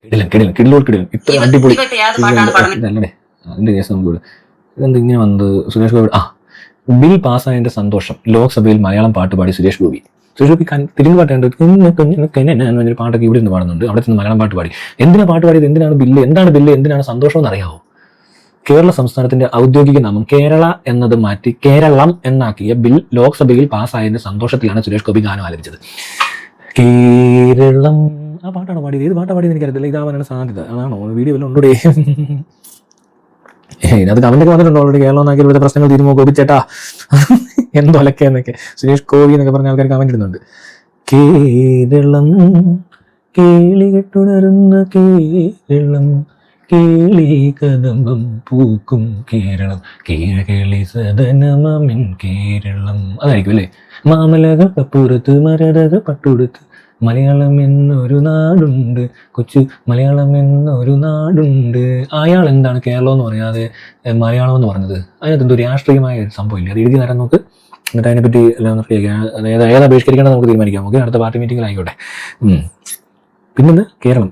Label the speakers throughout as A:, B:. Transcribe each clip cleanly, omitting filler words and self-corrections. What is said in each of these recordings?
A: കിടിലം ഇത്ര അടിപൊളി ഇതല്ലേ അതിന്റെ കേസ് നമുക്ക് ഇതെന്ത് ഇങ്ങനെ വന്നത്. സുരേഷ് ഗോപി ബിൽ പാസ്സായതിന്റെ സന്തോഷം. ലോക്സഭയിൽ മലയാളം പാട്ട് പാടി സുരേഷ് ഗോപി തിരിഞ്ഞു പാട്ടുണ്ട് എന്നൊരു പാട്ടൊക്കെ ഇവിടെ നിന്ന് പാടുന്നുണ്ട്. അവിടെ നിന്ന് മലയാളം പാട്ട് പാടി. എന്തിനാ പാട്ട് പാടിയത്? എന്തിനാണ് ബില്ല്? എന്താണ് ബില്ല്? എന്തിനാണ് സന്തോഷം എന്ന് അറിയാവോ? കേരള സംസ്ഥാനത്തിന്റെ ഔദ്യോഗിക നാമം കേരള എന്നത് മാറ്റി കേരളം എന്നാക്കിയ ബിൽ ലോക്സഭയിൽ പാസ്സായതിന്റെ സന്തോഷത്തിലാണ് സുരേഷ് ഗോപി ഗാനം ആലപിച്ചത്. കേരളം ആ പാട്ടാണ് പാടിയത്. ഏത് പാട്ടാണ് പാടിയത് എനിക്കറിയത്തില്ല. ഇതാവാനാണ് സാധ്യത. അതാണോ വീഡിയോ വല്ലതും ഉണ്ടോ? ഇതിനകത്ത് കമന്റൊക്കെ വന്നിട്ടുണ്ടോ ഓൾറെഡി? കേരളം എന്നാക്കി ഇവിടുത്തെ പ്രശ്നങ്ങൾ തീരുമോ ഗോപി ചേട്ടാ എന്തൊലക്കെ എന്നൊക്കെ സുരേഷ് ഗോപി എന്നൊക്കെ പറഞ്ഞ ആൾക്കാർ കമന്റ് ഇടുന്നുണ്ട്. കേരളം കേളികെട്ടുണരുന്ന കേരളം കേളി കദംബം പൂക്കും കേരളം കേളി സദനമമിൻ കേരളം അതായിരിക്കും അല്ലേ. മാമലകപ്പുറത്ത് മരതക പട്ടുടുത്ത് മലയാളം എന്നൊരു നാടുണ്ട്, കൊച്ചു മലയാളം എന്നൊരു നാടുണ്ട്. അയാൾ എന്താണ് കേരളം എന്ന് പറയാതെ മലയാളം എന്ന് പറഞ്ഞത്? അതിനകത്ത് എന്തോ രാഷ്ട്രീയമായ സംഭവം ഇല്ല. അത് എഴുതി തരാൻ നോക്ക്. എന്നിട്ട് അതിനെപ്പറ്റി എല്ലാം അതായത് ഏത് അപേക്ഷിക്കണം നമുക്ക് തീരുമാനിക്കാം. ഓക്കെ, അടുത്ത പാർട്ടി മീറ്റിംഗിലായിക്കോട്ടെ. പിന്നെന്ത് കേരളം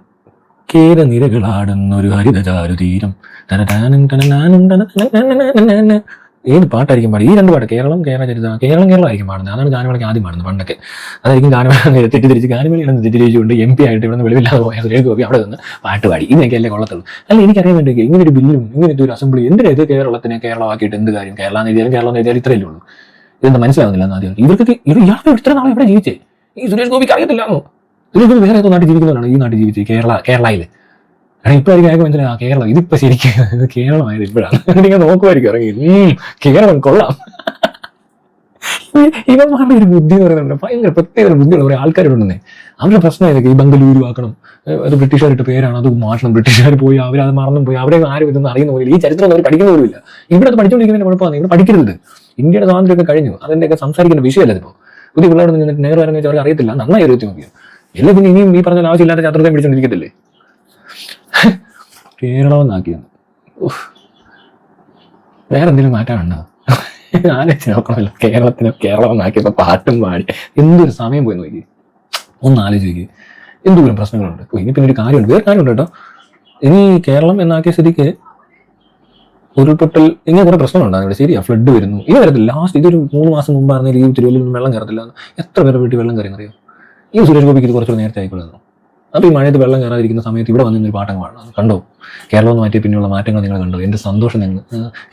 A: കേരനിരകളാടുന്നൊരു ഹരിതചാരുതീരം തനതാനും തനനാനും തന ഏത് പാട്ടായിരിക്കും പാടി? ഈ രണ്ട് പാട്ട് കേരളം കേരളചരിത കേരളമായിരിക്കും പാടുന്നത്. അതാണ് ഗാനമേളയ്ക്ക് ആദ്യം പാടുന്നത് പണ്ടൊക്കെ. അതായിരിക്കും ഗാനമേള തെറ്റിദ്ധരിച്ച് ഗാനമേളയാണ് തെറ്റിദ്ധരിച്ചുകൊണ്ട് MP ആയിട്ട് ഇവിടെ നിന്ന് വെളിവില്ലാതെ പോയ സുരേഷ് ഗോപി അവിടെ നിന്ന് പാട്ട് പാടി. ഇതിനൊക്കെ അല്ലേ കൊള്ളത്തുള്ളൂ. അല്ല, എനിക്കറിയാൻ വേണ്ടി ഇങ്ങനെ ഒരു ബില്ലും ഇങ്ങനത്തെ ഒരു അസംബ്ലി എന്തിനാ ഇത് കേരളത്തിനെ കേരളമാക്കിയിട്ട് എന്ത് കാര്യം? കേരളം എന്ന് എഴുതിയാലും ഇത്രയല്ലേ ഉള്ളൂ. ഇതെന്താ മനസ്സിലാവുന്നില്ല എന്ന് ആദ്യം. ഇവർക്കൊക്കെ ഇയാളെ ഇത്ര നാളെ ഇവിടെ ജീവിച്ചേ ഈ സുരേഷ് ഗോപിക്ക് അറിയത്തില്ലാന്നോ? സുരേഷ് ഗോപി വേറെ ഏതോ നാട്ടിൽ ജീവിക്കുന്നവരാണ് ഈ നാട്ടിൽ ജീവിച്ചത്. കേരളയിൽ ഇപ്പോഴായിരിക്കും അയാൾക്ക് മനസ്സിലായി കേരളം ഇതിപ്പോ ശരിക്കും ഇത് കേരളമായത് ഇപ്പോഴാണ്. നിങ്ങൾ നോക്കുമായിരിക്കും ഇറങ്ങി കേരളം കൊള്ളാം. ഇവന്മാരുടെ ഒരു ബുദ്ധി എന്ന് പറയുന്നുണ്ട്. ഭയങ്കര പ്രത്യേക ബുദ്ധിയുള്ള കുറെ ആൾക്കാരുണ്ടെന്നേ. അവരുടെ പ്രശ്നം ഏതൊക്കെ? ഈ ബംഗളൂരു ആക്കണം, അത് ബ്രിട്ടീഷുകാരുടെ പേരാണ്, അത് മാറ്റണം. ബ്രിട്ടീഷുകാർ പോയി അവരത് മറന്നും പോയി. അവിടെ ആരും ഇതൊന്നും അറിയുന്ന പോലും ഈ ചരിത്രം അവർ പഠിക്കുന്ന പോലുമില്ല. ഇവിടെ അത് പഠിച്ചുകൊണ്ടിരിക്കുന്നതിന് കുഴപ്പമാണ്. ഇവിടെ പഠിക്കരുത്. ഇന്ത്യയുടെ സ്വാതന്ത്ര്യമൊക്കെ കഴിഞ്ഞു. അതിൻ്റെയൊക്കെ സംസാരിക്കുന്ന വിഷയമല്ല ഇതിപ്പോൾ. പുതിയ പിള്ളേർ നിന്നിട്ട് നെഹ്റു ആരെന്ന് വെച്ചാൽ അവർക്ക് അറിയത്തില്ല. നന്നായി അറിയത്തി നോക്കിയോ. എല്ലാം പിന്നെ ഇനിയും ഈ പറഞ്ഞ ആവശ്യമില്ലാത്ത ചാത്രത്തെ പിടിച്ചോണ്ടിരിക്കത്തില്ലേ. കേരളമെന്നാക്കിയാണ്. വേറെ എന്തെങ്കിലും മാറ്റാനുണ്ടോ? ആലോചിച്ച് നോക്കണമല്ലോ. കേരളമെന്നാക്കിയപ്പോ പാട്ടും പാടി എന്തൊരു സമയം പോയി നോക്കി. ഒന്ന് ആലോചിച്ച് നോക്കി. എന്തോരം പ്രശ്നങ്ങളുണ്ട്. ഇനി പിന്നെ ഒരു കാര്യമുണ്ട്, വേറെ കാര്യമുണ്ട് കേട്ടോ. ഇനി കേരളം എന്നാക്കിയ സ്ഥിതിക്ക് ഉരുൾപൊട്ടൽ ഇങ്ങനെ കുറെ പ്രശ്നങ്ങളുണ്ടാകും ഇവിടെ. ശരിയാ, ഫ്ലഡ് വരുന്നു. ഇത് വരത്തില്ല. ലാസ്റ്റ് ഇതൊരു 3 മാസം മുമ്പായിരുന്നെങ്കിൽ ഈ തിരുവല്ലയിൽ വെള്ളം കയറത്തില്ല. എത്ര പേരെ വീട്ടിൽ വെള്ളം കയറിയെന്നറിയോ? ഈ സുരേഷ് ഗോപിക്ക് ഇത് കുറച്ചുകൂടെ നേരത്തെ ആയിക്കൊള്ളുന്നു. അപ്പോൾ ഈ മഴയത്ത് വെള്ളം കയറാതിരിക്കുന്ന സമയത്ത് ഇവിടെ വന്നിരുന്നൊരു പാട്ടം പാടണം. കണ്ടോ? കേരളം എന്ന് മാറ്റിയ പിന്നെയുള്ള മാറ്റങ്ങൾ നിങ്ങൾ കണ്ടോ? എൻ്റെ സന്തോഷം നിങ്ങൾ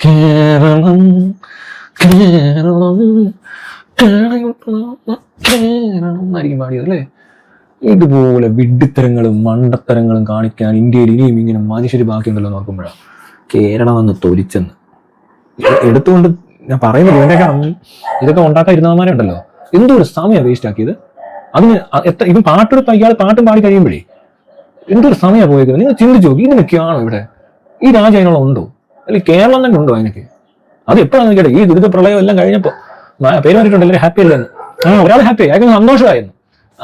A: കേരളം കേരളം കേരളം എന്നായിരിക്കും പാടിയത് അല്ലേ. ഇതുപോലെ വിഡ്ഢിത്തരങ്ങളും മണ്ടത്തരങ്ങളും കാണിക്കാൻ ഇന്ത്യയിൽ ഇനിയും ഇങ്ങനെ മനുഷ്യർ ബാക്കിയുണ്ടല്ലോ എന്ന് ഓർക്കുമ്പോഴാണ് കേരളം എന്ന് തൊലിച്ചെന്ന് എടുത്തുകൊണ്ട് ഞാൻ പറയുന്നത്. ഇതൊക്കെ ഉണ്ടാക്കാൻ ഇരുന്നവന്മാരുണ്ടല്ലോ, എന്തോ ഒരു സമയം വേസ്റ്റ് ആക്കിയത്. അതിന് എത്ര ഇപ്പം പാട്ടെടുത്ത് അയാൾ പാട്ടും പാടി കഴിയുമ്പോഴേ എന്തൊരു സമയമാണ് പോയത്. നിങ്ങൾ ചിന്തിച്ചു നോക്കി. ഇതിനൊക്കെയാണോ ഇവിടെ ഈ രാജ്യം അതിനുള്ള ഉണ്ടോ? അല്ലെങ്കിൽ കേരളം തന്നെ ഉണ്ടോ അതിനൊക്കെ? അത് എപ്പോഴാണെന്ന് കേട്ടെ. ഈ ദുരിത പ്രളയം എല്ലാം കഴിഞ്ഞപ്പോൾ പേര് പറഞ്ഞിട്ടുണ്ട് എല്ലാവരും ഹാപ്പി അല്ലെന്ന്. ഒരാൾ ഹാപ്പി, അയാൾക്ക് സന്തോഷമായിരുന്നു.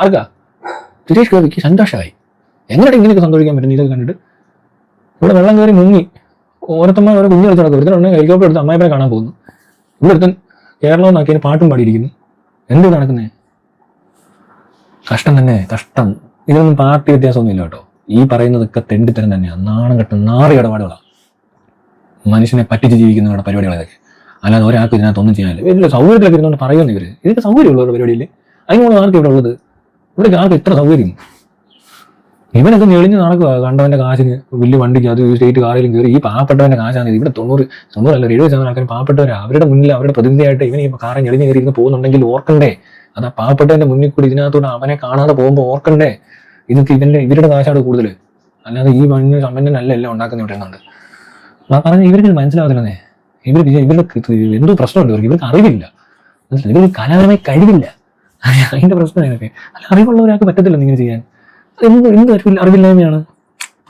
A: ആർക്കാ? സുരേഷ് ഗോപിക്ക് സന്തോഷമായി. എങ്ങനെയാണ് ഇങ്ങനെയൊക്കെ സന്തോഷിക്കാൻ പറ്റും? ഇതൊക്കെ കണ്ടിട്ട് ഇവിടെ വെള്ളം കയറി മുങ്ങി ഓരോരുത്തന്മാർ ഓരോ കുഞ്ഞു കളിച്ചു നടക്കും. ഒരുത്തനുണ്ട് ഹെലികോപ്റ്റർ എടുത്ത് അമ്മായിപ്പനെ കാണാൻ പോകുന്നു. ഇവിടെ ഒരുത്തൻ കേരളം എന്നാക്കിയതിന് പാട്ടും പാടിയിരിക്കുന്നു. എന്ത് നടക്കുന്നേ? കഷ്ടം തന്നെ, കഷ്ടം. ഇതൊന്നും പാർട്ടി വ്യത്യാസമൊന്നുമില്ല കേട്ടോ. ഈ പറയുന്നതൊക്കെ തെണ്ടിത്തരം തന്നെയാണ്. നാണം കെട്ടും നാറി ഇടപാടുകളാണ്. മനുഷ്യനെ പറ്റിച്ച് ജീവിക്കുന്നവരുടെ പരിപാടികൾ ഇതൊക്കെ. അല്ലാതെ ഒരാൾക്ക് ഇതിനകത്തൊന്നും ചെയ്യാനില്ല. വലിയ സൗകര്യത്തിലൊക്കെ ഇരുന്നുകൊണ്ട് പറയുന്നു ഇവര്. ഇതൊക്കെ സൗകര്യമുള്ളവരുടെ പരിപാടിയില്ലേ? അതിനോട് ആർക്ക് ഇവിടെ ഉള്ളത്? ഇവിടെ ആർക്ക് ഇത്ര സൗകര്യം? ഇവനൊക്കെ ഞെളിഞ്ഞ് നടക്കുക. കണ്ടവന്റെ കാശിന് വലിയ വണ്ടിക്ക് അത് സ്റ്റേറ്റ് കാറിലും കയറി. ഈ പാവപ്പെട്ടവന്റെ കാശാണ് ഇവിടെ 90 അല്ല 70% ആൾക്കാർ പാവപ്പെട്ടവരാ. അവരുടെ മുന്നിൽ അവരുടെ പ്രതിനിധിയായിട്ട് ഇവൻ ഈ കാറെ ഞെളിഞ്ഞ് കയറി ഇരുന്ന് പോകുന്നുണ്ടെങ്കിൽ ഓർക്കണ്ടേ? അത് ആ പാവപ്പെട്ടവന്റെ മുന്നിൽ കൂടി ഇതിനകത്തോട് അവനെ കാണാതെ പോകുമ്പോൾ ഓർക്കണ്ടേ? ഇതൊക്കെ ഇവരുടെ കാശാണ് കൂടുതൽ. അല്ലാതെ ഈ മണ്ണ് സമ്പന്നനല്ല എല്ലാം ഉണ്ടാക്കുന്ന വിടുന്നുണ്ട്. ഞാൻ പറഞ്ഞ ഇവർക്ക് മനസ്സിലാവത്തില്ലെന്നേ. ഇവർക്ക് എന്തോ പ്രശ്നമുണ്ട്. ഇവർക്ക് അറിവില്ല. ഇവർക്ക് കലാപരമായി കഴിവില്ല. അതിന്റെ പ്രശ്നം ഇതൊക്കെ. അല്ല, അറിവുള്ളവരാൾക്ക് പറ്റത്തില്ല ഇങ്ങനെ ചെയ്യാൻ. എന്ത് അറിവില്ലായ്മയാണ്.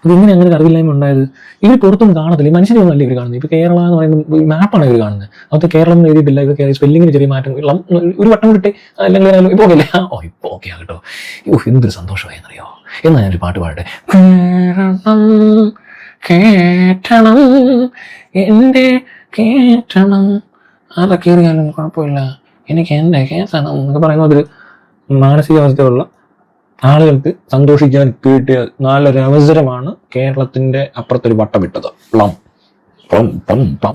A: അതെങ്ങനെ അങ്ങനെ അറിവില്ലായ്മ ഉണ്ടായത്? ഇവർ പുറത്തൊന്നും കാണത്തില്ല. മനുഷ്യരൊന്നും അല്ല ഇവർ കാണുന്നത്. ഇപ്പൊ കേരള എന്ന് പറയുമ്പോൾ മാപ്പാണ് ഇവർ കാണുന്നത്. അതൊക്കെ കേരളം എഴുതിയിട്ടില്ല. ഇവർക്ക് സ്പെല്ലിങ്ങിന് ചെറിയ മാറ്റം ഒരു വട്ടം കിട്ടെ അല്ലെങ്കിൽ ഇപ്പൊ ഓക്കെ. ഇപ്പൊ ഓക്കെ ആകട്ടോ. എന്തൊരു സന്തോഷമായി എന്നറിയോ. എന്നാ ഞാനൊരു പാട്ട് പാടട്ടെ. കേട്ടണം എന്റെ കേട്ടണം അതൊക്കെ അറിയാലും കുഴപ്പമില്ല, എനിക്ക് എന്റെ കേട്ടണം എന്നൊക്കെ പറയുന്ന ഒരു മാനസികാവസ്ഥയുള്ള ആളുകൾക്ക് സന്തോഷിക്കാൻ കിട്ടിയ നല്ലൊരു അവസരമാണ് കേരളത്തിന്റെ അപ്പുറത്തൊരു വട്ടം വിട്ടത്. Plum plum plum plum.